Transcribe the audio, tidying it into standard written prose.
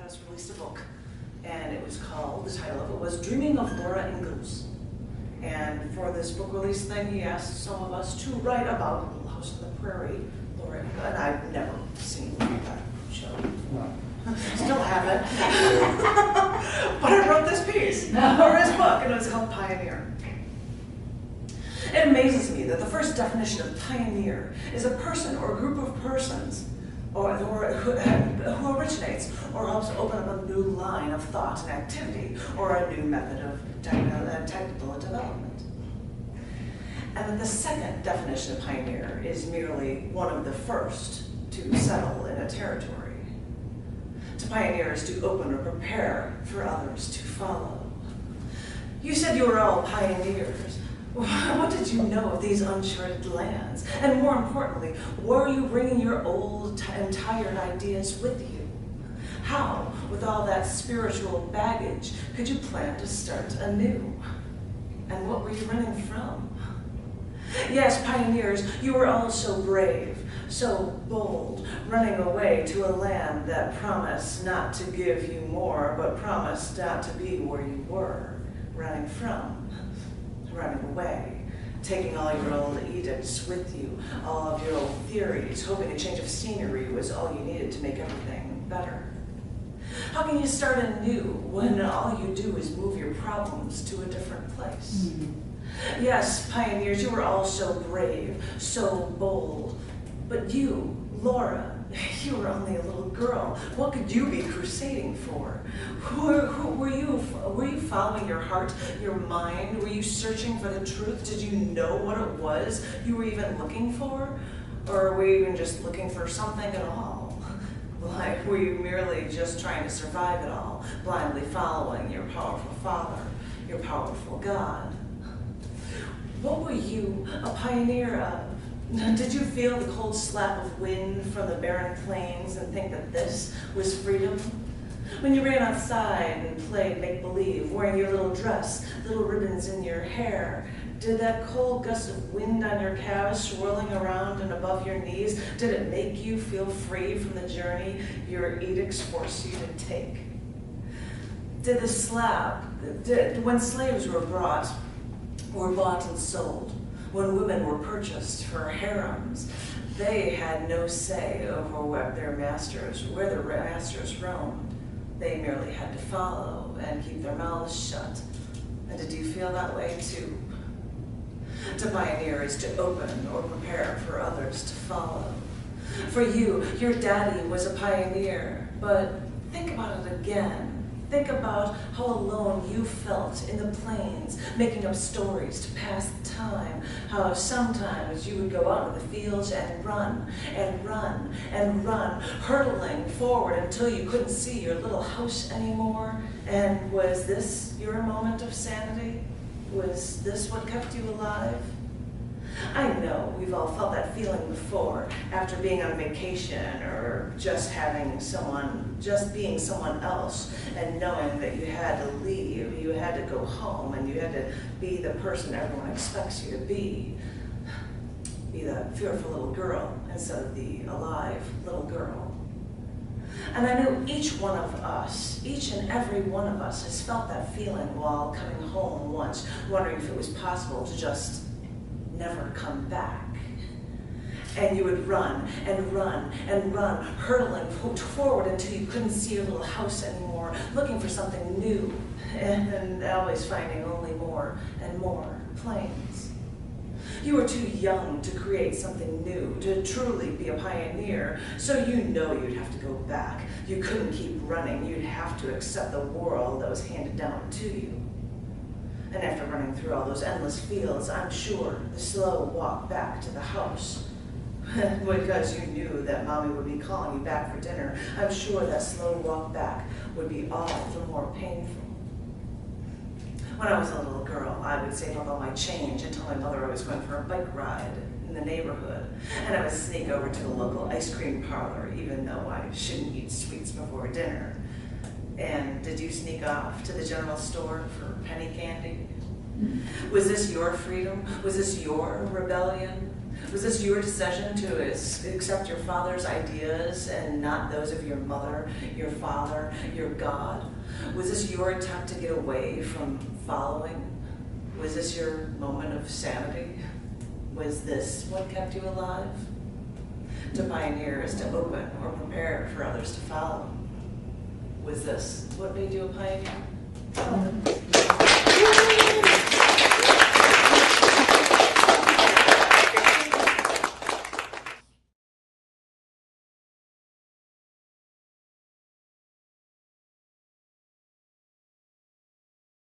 has released a book, and it was called, the title of it was Dreaming of Laura Ingalls. And for this book release thing, he asked some of us to write about Little House on the Prairie, Laura Ingalls, and I've never seen that show. Still haven't. But I wrote this piece for his book, and it was called Pioneer. It amazes me that the first definition of pioneer is a person or a group of persons who originates or helps open up a new line of thought and activity or a new method of technical development. And then the second definition of pioneer is merely one of the first to settle in a territory. To pioneer is to open or prepare for others to follow. You said you were all pioneers. What did you know of these uncharted lands? And more importantly, were you bringing your old and tired ideas with you? How, with all that spiritual baggage, could you plan to start anew? And what were you running from? Yes, pioneers, you were all so brave, so bold, running away to a land that promised not to give you more, but promised not to be where you were, running from. Running away, taking all your old edicts with you, all of your old theories, hoping a change of scenery was all you needed to make everything better. How can you start anew when all you do is move your problems to a different place? Yes, pioneers, you were all so brave, so bold, but you, Laura, you were only a little girl. What could you be crusading for? Were you following your heart, your mind? Were you searching for the truth? Did you know what it was you were even looking for? Or were you even just looking for something at all? Like, were you merely just trying to survive it all, blindly following your powerful Father, your powerful God? What were you a pioneer of? Did you feel the cold slap of wind from the barren plains and think that this was freedom? When you ran outside and played make-believe, wearing your little dress, little ribbons in your hair, did that cold gust of wind on your calves swirling around and above your knees, did it make you feel free from the journey your edicts forced you to take? Did the slap, when slaves were bought and sold, when women were purchased for harems, they had no say over where their masters roamed. They merely had to follow and keep their mouths shut. And did you feel that way too? To pioneer is to open or prepare for others to follow. For you, your daddy was a pioneer, but think about it again. Think about how alone you felt in the plains, making up stories to pass the time, how sometimes you would go out in the fields and run, and run, and run, hurtling forward until you couldn't see your little house anymore. And was this your moment of sanity? Was this what kept you alive? I know we've all felt that feeling before, after being on vacation or just being someone else and knowing that you had to leave, you had to go home, and you had to be the person everyone expects you to be the fearful little girl instead of the alive little girl. And I know each one of us, each and every one of us has felt that feeling while coming home once, wondering if it was possible to just never come back. And you would run and run and run, hurtling forward until you couldn't see your little house anymore, looking for something new, and always finding only more and more plains. You were too young to create something new, to truly be a pioneer, so you know you'd have to go back. You couldn't keep running. You'd have to accept the world that was handed down to you. And after running through all those endless fields, I'm sure the slow walk back to the house, because you knew that Mommy would be calling you back for dinner, I'm sure that slow walk back would be all the more painful. When I was a little girl, I would save up all my change and tell my mother I was going for a bike ride in the neighborhood, and I would sneak over to the local ice cream parlor, even though I shouldn't eat sweets before dinner. And did you sneak off to the general store for penny candy? Was this your freedom? Was this your rebellion? Was this your decision to accept your father's ideas and not those of your mother, your father, your God? Was this your attempt to get away from following? Was this your moment of sanity? Was this what kept you alive? To pioneer is to open or prepare for others to follow. Was this what made you a pioneer?